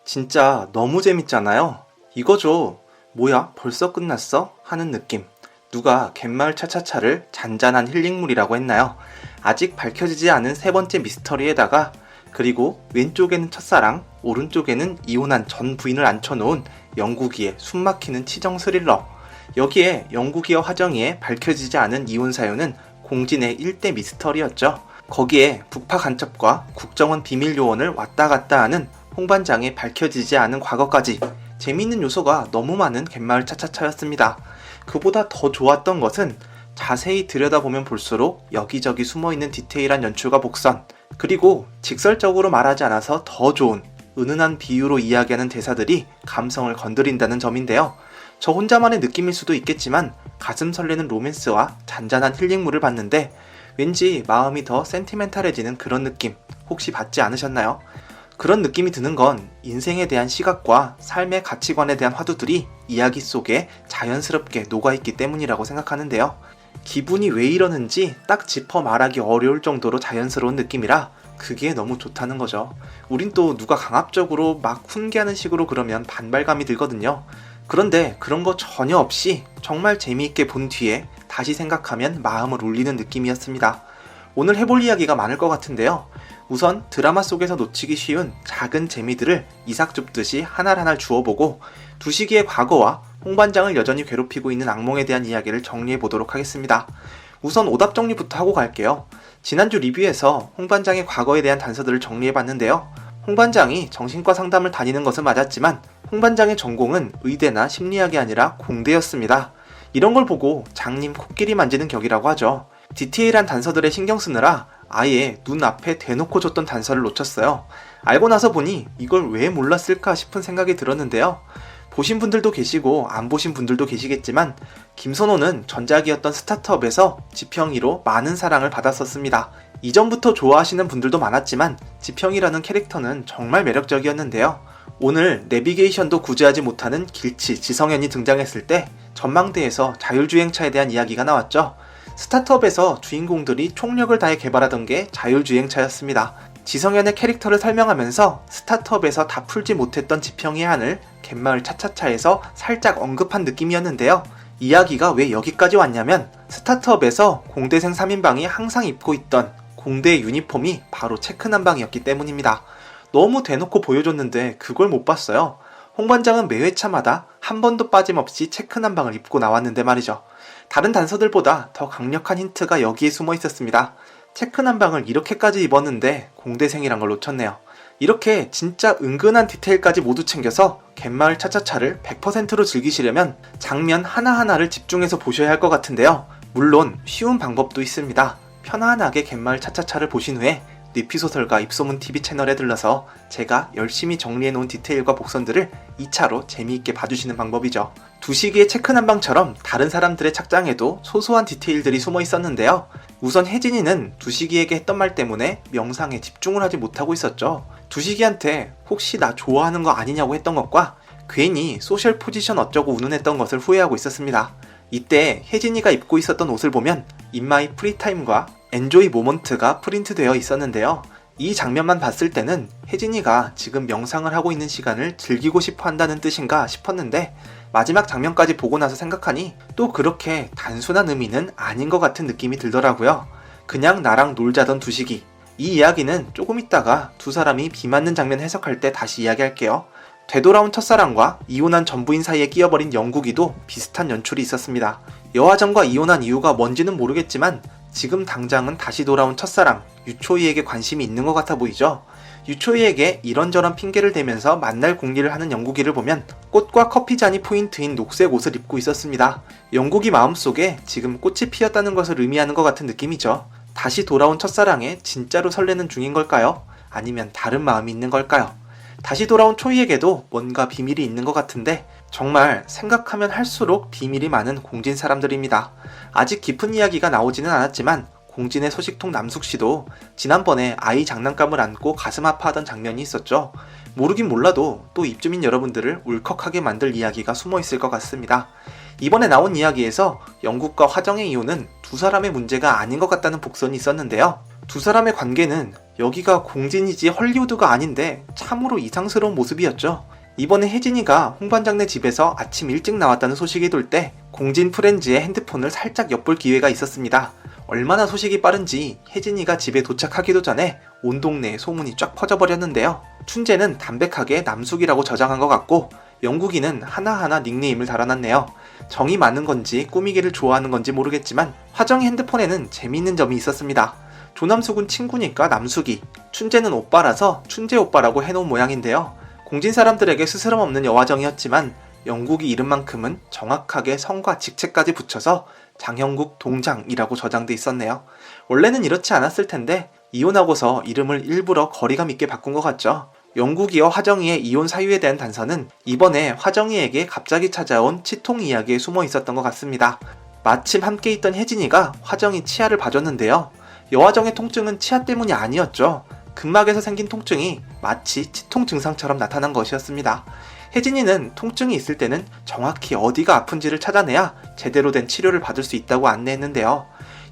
진짜 너무 재밌잖아요. 이거죠. 뭐야, 벌써 끝났어? 하는 느낌. 누가 갯마을 차차차를 잔잔한 힐링물이라고 했나요? 아직 밝혀지지 않은 세 번째 미스터리에다가 그리고 왼쪽에는 첫사랑, 오른쪽에는 이혼한 전 부인을 앉혀놓은 영국이의 숨막히는 치정 스릴러. 여기에 영국이와 화정이의 밝혀지지 않은 이혼 사유는 공진의 1대 미스터리였죠. 거기에 북파 간첩과 국정원 비밀 요원을 왔다 갔다 하는 홍반장의 밝혀지지 않은 과거까지 재미있는 요소가 너무 많은 갯마을 차차차였습니다. 그보다 더 좋았던 것은 자세히 들여다보면 볼수록 여기저기 숨어있는 디테일한 연출과 복선, 그리고 직설적으로 말하지 않아서 더 좋은 은은한 비유로 이야기하는 대사들이 감성을 건드린다는 점인데요. 저 혼자만의 느낌일 수도 있겠지만 가슴 설레는 로맨스와 잔잔한 힐링물을 봤는데 왠지 마음이 더 센티멘탈해지는 그런 느낌 혹시 받지 않으셨나요? 그런 느낌이 드는 건 인생에 대한 시각과 삶의 가치관에 대한 화두들이 이야기 속에 자연스럽게 녹아있기 때문이라고 생각하는데요. 기분이 왜 이러는지 딱 짚어 말하기 어려울 정도로 자연스러운 느낌이라 그게 너무 좋다는 거죠. 우린 또 누가 강압적으로 막 훈계하는 식으로 그러면 반발감이 들거든요. 그런데 그런 거 전혀 없이 정말 재미있게 본 뒤에 다시 생각하면 마음을 울리는 느낌이었습니다. 오늘 해볼 이야기가 많을 것 같은데요. 우선 드라마 속에서 놓치기 쉬운 작은 재미들을 이삭 줍듯이 하나하나 주워보고 두식이의 과거와 홍반장을 여전히 괴롭히고 있는 악몽에 대한 이야기를 정리해보도록 하겠습니다. 우선 오답 정리부터 하고 갈게요. 지난주 리뷰에서 홍반장의 과거에 대한 단서들을 정리해봤는데요. 홍반장이 정신과 상담을 다니는 것은 맞았지만 홍반장의 전공은 의대나 심리학이 아니라 공대였습니다. 이런 걸 보고 장님 코끼리 만지는 격이라고 하죠. 디테일한 단서들에 신경 쓰느라 아예 눈앞에 대놓고 줬던 단서를 놓쳤어요. 알고 나서 보니 이걸 왜 몰랐을까 싶은 생각이 들었는데요. 보신 분들도 계시고 안 보신 분들도 계시겠지만 김선호는 전작이었던 스타트업에서 지평이로 많은 사랑을 받았었습니다. 이전부터 좋아하시는 분들도 많았지만 지평이라는 캐릭터는 정말 매력적이었는데요. 오늘 내비게이션도 구제하지 못하는 길치 지성현이 등장했을 때 전망대에서 자율주행차에 대한 이야기가 나왔죠. 스타트업에서 주인공들이 총력을 다해 개발하던 게 자율주행차였습니다. 지성현의 캐릭터를 설명하면서 스타트업에서 다 풀지 못했던 지평의 한을 갯마을 차차차에서 살짝 언급한 느낌이었는데요. 이야기가 왜 여기까지 왔냐면 스타트업에서 공대생 3인방이 항상 입고 있던 공대의 유니폼이 바로 체크난방이었기 때문입니다. 너무 대놓고 보여줬는데 그걸 못 봤어요. 홍반장은 매 회차마다 한 번도 빠짐없이 체크난방을 입고 나왔는데 말이죠. 다른 단서들보다 더 강력한 힌트가 여기에 숨어 있었습니다. 체크난방을 이렇게까지 입었는데 공대생이란 걸 놓쳤네요. 이렇게 진짜 은근한 디테일까지 모두 챙겨서 갯마을 차차차를 100%로 즐기시려면 장면 하나하나를 집중해서 보셔야 할 것 같은데요. 물론 쉬운 방법도 있습니다. 편안하게 갯마을 차차차를 보신 후에 뇌피소설가 입소문TV 채널에 들러서 제가 열심히 정리해놓은 디테일과 복선들을 2차로 재미있게 봐주시는 방법이죠. 두식이의 체크난방처럼 다른 사람들의 착장에도 소소한 디테일들이 숨어 있었는데요. 우선 혜진이는 두식이에게 했던 말 때문에 명상에 집중을 하지 못하고 있었죠. 두식이한테 혹시 나 좋아하는 거 아니냐고 했던 것과 괜히 소셜 포지션 어쩌고 운운했던 것을 후회하고 있었습니다. 이때 혜진이가 입고 있었던 옷을 보면 인마이 프리타임과 엔조이 모먼트가 프린트되어 있었는데요. 이 장면만 봤을 때는 혜진이가 지금 명상을 하고 있는 시간을 즐기고 싶어 한다는 뜻인가 싶었는데 마지막 장면까지 보고 나서 생각하니 또 그렇게 단순한 의미는 아닌 것 같은 느낌이 들더라고요. 그냥 나랑 놀자던 두식이. 이 이야기는 조금 있다가 두 사람이 비 맞는 장면 해석할 때 다시 이야기할게요. 되돌아온 첫사랑과 이혼한 전부인 사이에 끼어버린 영국이도 비슷한 연출이 있었습니다. 여화정과 이혼한 이유가 뭔지는 모르겠지만 지금 당장은 다시 돌아온 첫사랑 유초이에게 관심이 있는 것 같아 보이죠? 유초이에게 이런저런 핑계를 대면서 만날 궁리를 하는 영국이를 보면 꽃과 커피잔이 포인트인 녹색 옷을 입고 있었습니다. 영국이 마음속에 지금 꽃이 피었다는 것을 의미하는 것 같은 느낌이죠. 다시 돌아온 첫사랑에 진짜로 설레는 중인 걸까요? 아니면 다른 마음이 있는 걸까요? 다시 돌아온 초이에게도 뭔가 비밀이 있는 것 같은데 정말 생각하면 할수록 비밀이 많은 공진 사람들입니다. 아직 깊은 이야기가 나오지는 않았지만 공진의 소식통 남숙씨도 지난번에 아이 장난감을 안고 가슴 아파하던 장면이 있었죠. 모르긴 몰라도 또 입주민 여러분들을 울컥하게 만들 이야기가 숨어 있을 것 같습니다. 이번에 나온 이야기에서 영국과 화정의 이혼은 두 사람의 문제가 아닌 것 같다는 복선이 있었는데요. 두 사람의 관계는 여기가 공진이지 헐리우드가 아닌데 참으로 이상스러운 모습이었죠. 이번에 혜진이가 홍반장네 집에서 아침 일찍 나왔다는 소식이 돌 때 공진 프렌즈의 핸드폰을 살짝 엿볼 기회가 있었습니다. 얼마나 소식이 빠른지 혜진이가 집에 도착하기도 전에 온 동네에 소문이 쫙 퍼져버렸는데요. 춘재는 담백하게 남숙이라고 저장한 것 같고 영국이는 하나하나 닉네임을 달아놨네요. 정이 많은 건지 꾸미기를 좋아하는 건지 모르겠지만 화정이 핸드폰에는 재미있는 점이 있었습니다. 조남숙은 친구니까 남숙이, 춘재는 오빠라서 춘재 오빠라고 해놓은 모양인데요. 공진 사람들에게 스스럼 없는 여화정이었지만 영국이 이름만큼은 정확하게 성과 직책까지 붙여서 장형국 동장이라고 저장돼 있었네요. 원래는 이렇지 않았을 텐데 이혼하고서 이름을 일부러 거리감 있게 바꾼 것 같죠. 영국이와 화정이의 이혼 사유에 대한 단서는 이번에 화정이에게 갑자기 찾아온 치통 이야기에 숨어 있었던 것 같습니다. 마침 함께 있던 혜진이가 화정이 치아를 봐줬는데요. 여화정의 통증은 치아 때문이 아니었죠. 근막에서 생긴 통증이 마치 치통 증상처럼 나타난 것이었습니다. 혜진이는 통증이 있을 때는 정확히 어디가 아픈지를 찾아내야 제대로 된 치료를 받을 수 있다고 안내했는데요.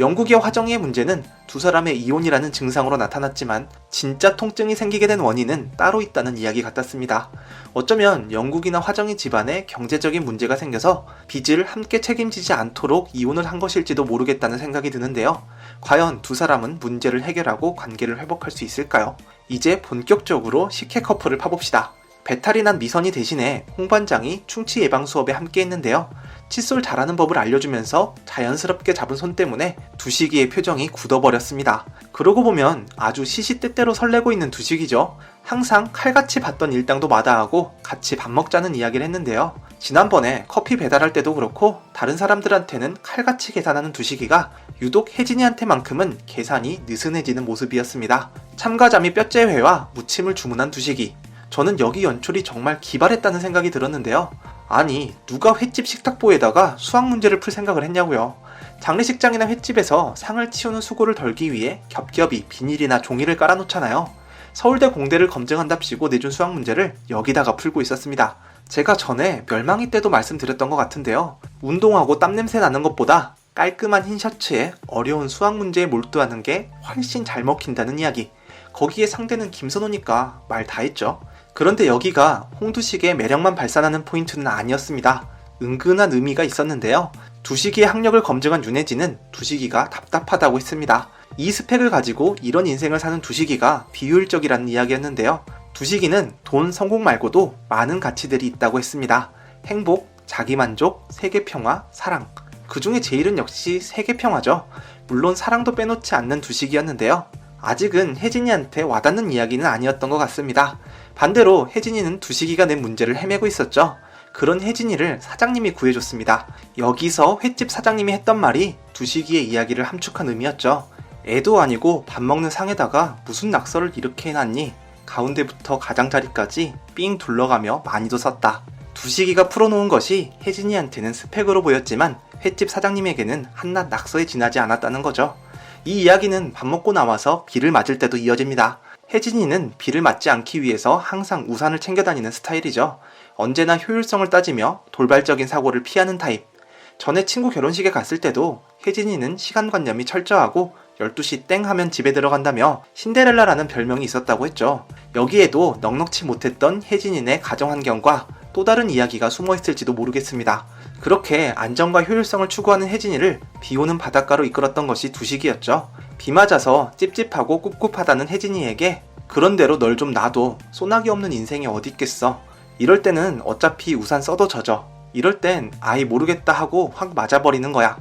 영국이와 화정이의 문제는 두 사람의 이혼이라는 증상으로 나타났지만 진짜 통증이 생기게 된 원인은 따로 있다는 이야기 같았습니다. 어쩌면 영국이나 화정이 집안에 경제적인 문제가 생겨서 빚을 함께 책임지지 않도록 이혼을 한 것일지도 모르겠다는 생각이 드는데요. 과연 두 사람은 문제를 해결하고 관계를 회복할 수 있을까요? 이제 본격적으로 식혜 커플을 파봅시다. 배탈이 난 미선이 대신에 홍반장이 충치 예방 수업에 함께 했는데요. 칫솔 잘하는 법을 알려주면서 자연스럽게 잡은 손 때문에 두식이의 표정이 굳어버렸습니다. 그러고 보면 아주 시시때때로 설레고 있는 두식이죠. 항상 칼같이 봤던 일당도 마다하고 같이 밥 먹자는 이야기를 했는데요. 지난번에 커피 배달할 때도 그렇고 다른 사람들한테는 칼같이 계산하는 두식이가 유독 혜진이한테만큼은 계산이 느슨해지는 모습이었습니다. 참가자미 뼈째회와 무침을 주문한 두식이. 저는 여기 연출이 정말 기발했다는 생각이 들었는데요. 아니, 누가 횟집 식탁보에다가 수학 문제를 풀 생각을 했냐고요. 장례식장이나 횟집에서 상을 치우는 수고를 덜기 위해 겹겹이 비닐이나 종이를 깔아놓잖아요. 서울대 공대를 검증한답시고 내준 수학 문제를 여기다가 풀고 있었습니다. 제가 전에 멸망이 때도 말씀드렸던 것 같은데요. 운동하고 땀냄새 나는 것보다 깔끔한 흰 셔츠에 어려운 수학 문제에 몰두하는 게 훨씬 잘 먹힌다는 이야기. 거기에 상대는 김선호니까 말 다 했죠. 그런데 여기가 홍두식의 매력만 발산하는 포인트는 아니었습니다. 은근한 의미가 있었는데요. 두식이의 학력을 검증한 윤혜진은 두식이가 답답하다고 했습니다. 이 스펙을 가지고 이런 인생을 사는 두식이가 비효율적이라는 이야기였는데요. 두식이는 돈, 성공 말고도 많은 가치들이 있다고 했습니다. 행복, 자기만족, 세계평화, 사랑. 그 중에 제일은 역시 세계평화죠. 물론 사랑도 빼놓지 않는 두식이었는데요. 아직은 혜진이한테 와닿는 이야기는 아니었던 것 같습니다. 반대로 혜진이는 두식이가 낸 문제를 헤매고 있었죠. 그런 혜진이를 사장님이 구해줬습니다. 여기서 횟집 사장님이 했던 말이 두식이의 이야기를 함축한 의미였죠. 애도 아니고 밥 먹는 상에다가 무슨 낙서를 이렇게 해놨니? 가운데부터 가장자리까지 삥 둘러가며 많이도 썼다. 두식이가 풀어놓은 것이 혜진이한테는 스펙으로 보였지만 횟집 사장님에게는 한낱 낙서에 지나지 않았다는 거죠. 이 이야기는 밥 먹고 나와서 비를 맞을 때도 이어집니다. 혜진이는 비를 맞지 않기 위해서 항상 우산을 챙겨 다니는 스타일이죠. 언제나 효율성을 따지며 돌발적인 사고를 피하는 타입. 전에 친구 결혼식에 갔을 때도 혜진이는 시간관념이 철저하고 12시 땡 하면 집에 들어간다며 신데렐라라는 별명이 있었다고 했죠. 여기에도 넉넉지 못했던 혜진이네 가정환경과 또 다른 이야기가 숨어있을지도 모르겠습니다. 그렇게 안정과 효율성을 추구하는 혜진이를 비오는 바닷가로 이끌었던 것이 두식이었죠. 비 맞아서 찝찝하고 꿉꿉하다는 혜진이에게 그런대로 널 좀 놔둬. 소나기 없는 인생이 어딨겠어. 이럴 때는 어차피 우산 써도 젖어. 이럴 땐 아이 모르겠다 하고 확 맞아버리는 거야.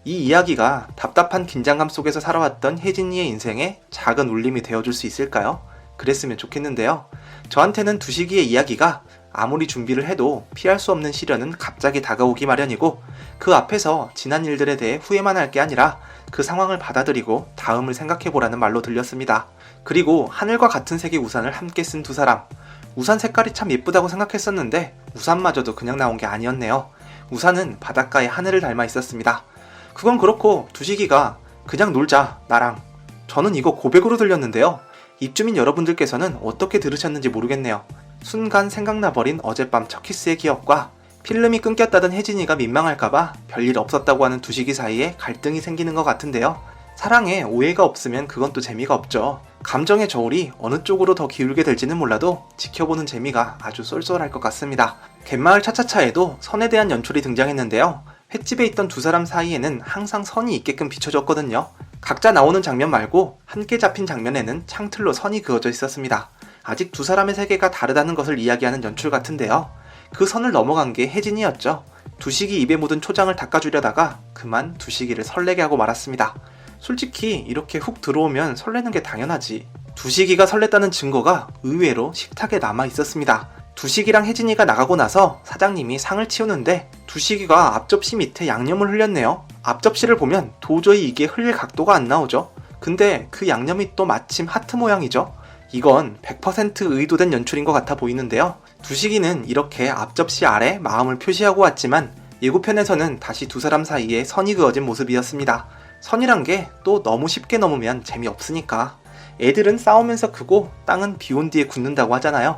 이 이야기가 답답한 긴장감 속에서 살아왔던 혜진이의 인생에 작은 울림이 되어줄 수 있을까요? 그랬으면 좋겠는데요. 저한테는 두식이의 이야기가 아무리 준비를 해도 피할 수 없는 시련은 갑자기 다가오기 마련이고 그 앞에서 지난 일들에 대해 후회만 할 게 아니라 그 상황을 받아들이고 다음을 생각해보라는 말로 들렸습니다. 그리고 하늘과 같은 색의 우산을 함께 쓴 두 사람. 우산 색깔이 참 예쁘다고 생각했었는데 우산마저도 그냥 나온 게 아니었네요. 우산은 바닷가의 하늘을 닮아 있었습니다. 그건 그렇고 두식이가 그냥 놀자 나랑. 저는 이거 고백으로 들렸는데요. 입주민 여러분들께서는 어떻게 들으셨는지 모르겠네요. 순간 생각나버린 어젯밤 첫 키스의 기억과 필름이 끊겼다던 혜진이가 민망할까봐 별일 없었다고 하는 두식이 사이에 갈등이 생기는 것 같은데요. 사랑에 오해가 없으면 그건 또 재미가 없죠. 감정의 저울이 어느 쪽으로 더 기울게 될지는 몰라도 지켜보는 재미가 아주 쏠쏠할 것 같습니다. 갯마을 차차차에도 선에 대한 연출이 등장했는데요. 횟집에 있던 두 사람 사이에는 항상 선이 있게끔 비춰졌거든요. 각자 나오는 장면 말고 함께 잡힌 장면에는 창틀로 선이 그어져 있었습니다. 아직 두 사람의 세계가 다르다는 것을 이야기하는 연출 같은데요. 그 선을 넘어간 게 혜진이었죠. 두식이 입에 묻은 초장을 닦아주려다가 그만 두식이를 설레게 하고 말았습니다. 솔직히 이렇게 훅 들어오면 설레는 게 당연하지. 두식이가 설렜다는 증거가 의외로 식탁에 남아 있었습니다. 두식이랑 혜진이가 나가고 나서 사장님이 상을 치우는데 두식이가 앞접시 밑에 양념을 흘렸네요. 앞접시를 보면 도저히 이게 흘릴 각도가 안 나오죠. 근데 그 양념이 또 마침 하트 모양이죠. 이건 100% 의도된 연출인 것 같아 보이는데요. 두식이는 이렇게 앞접시 아래 마음을 표시하고 왔지만 예고편에서는 다시 두 사람 사이에 선이 그어진 모습이었습니다. 선이란 게 또 너무 쉽게 넘으면 재미없으니까. 애들은 싸우면서 크고 땅은 비온 뒤에 굳는다고 하잖아요.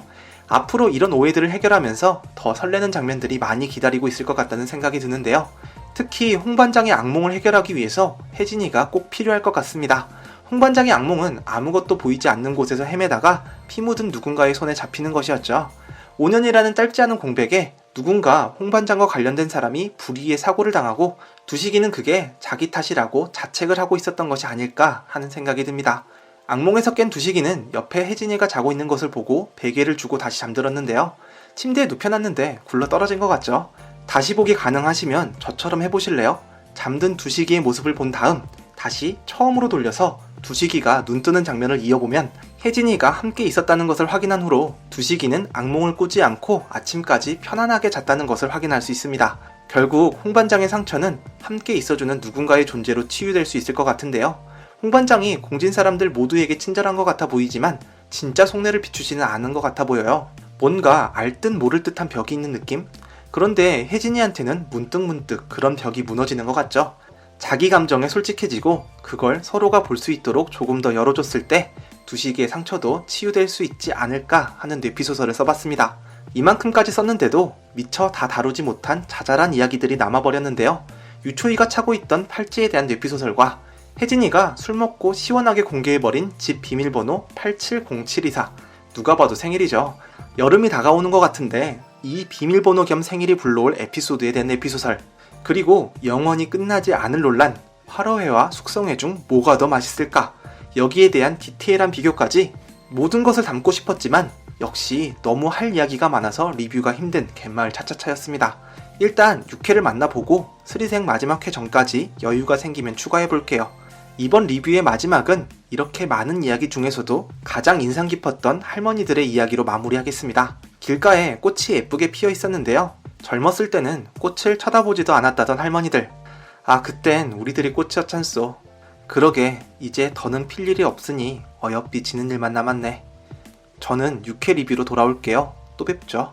앞으로 이런 오해들을 해결하면서 더 설레는 장면들이 많이 기다리고 있을 것 같다는 생각이 드는데요. 특히 홍반장의 악몽을 해결하기 위해서 혜진이가 꼭 필요할 것 같습니다. 홍반장의 악몽은 아무것도 보이지 않는 곳에서 헤매다가 피 묻은 누군가의 손에 잡히는 것이었죠. 5년이라는 짧지 않은 공백에 누군가 홍반장과 관련된 사람이 불의의 사고를 당하고 두식이는 그게 자기 탓이라고 자책을 하고 있었던 것이 아닐까 하는 생각이 듭니다. 악몽에서 깬 두식이는 옆에 혜진이가 자고 있는 것을 보고 베개를 주고 다시 잠들었는데요. 침대에 눕혀놨는데 굴러 떨어진 것 같죠? 다시 보기 가능하시면 저처럼 해보실래요? 잠든 두식이의 모습을 본 다음 다시 처음으로 돌려서 두식이가 눈 뜨는 장면을 이어보면 혜진이가 함께 있었다는 것을 확인한 후로 두식이는 악몽을 꾸지 않고 아침까지 편안하게 잤다는 것을 확인할 수 있습니다. 결국 홍반장의 상처는 함께 있어주는 누군가의 존재로 치유될 수 있을 것 같은데요. 홍반장이 공진 사람들 모두에게 친절한 것 같아 보이지만 진짜 속내를 비추지는 않은 것 같아 보여요. 뭔가 알 듯 모를 듯한 벽이 있는 느낌? 그런데 혜진이한테는 문득문득 그런 벽이 무너지는 것 같죠. 자기 감정에 솔직해지고 그걸 서로가 볼 수 있도록 조금 더 열어줬을 때 두식이의 상처도 치유될 수 있지 않을까 하는 뇌피소설을 써봤습니다. 이만큼까지 썼는데도 미처 다 다루지 못한 자잘한 이야기들이 남아버렸는데요. 유초이가 차고 있던 팔찌에 대한 뇌피소설과 혜진이가 술 먹고 시원하게 공개해버린 집 비밀번호 870724. 누가 봐도 생일이죠. 여름이 다가오는 것 같은데 이 비밀번호 겸 생일이 불러올 에피소드에 대한 에피소설, 그리고 영원히 끝나지 않을 논란, 화로회와 숙성회 중 뭐가 더 맛있을까? 여기에 대한 디테일한 비교까지 모든 것을 담고 싶었지만 역시 너무 할 이야기가 많아서 리뷰가 힘든 갯마을 차차차였습니다. 일단 6회를 만나보고 스리생 마지막 회 전까지 여유가 생기면 추가해볼게요. 이번 리뷰의 마지막은 이렇게 많은 이야기 중에서도 가장 인상 깊었던 할머니들의 이야기로 마무리하겠습니다. 길가에 꽃이 예쁘게 피어 있었는데요. 젊었을 때는 꽃을 쳐다보지도 않았다던 할머니들. 아, 그땐 우리들이 꽃이었잖소. 그러게 이제 더는 필 일이 없으니 어여삐 지는 일만 남았네. 저는 6회 리뷰로 돌아올게요. 또 뵙죠.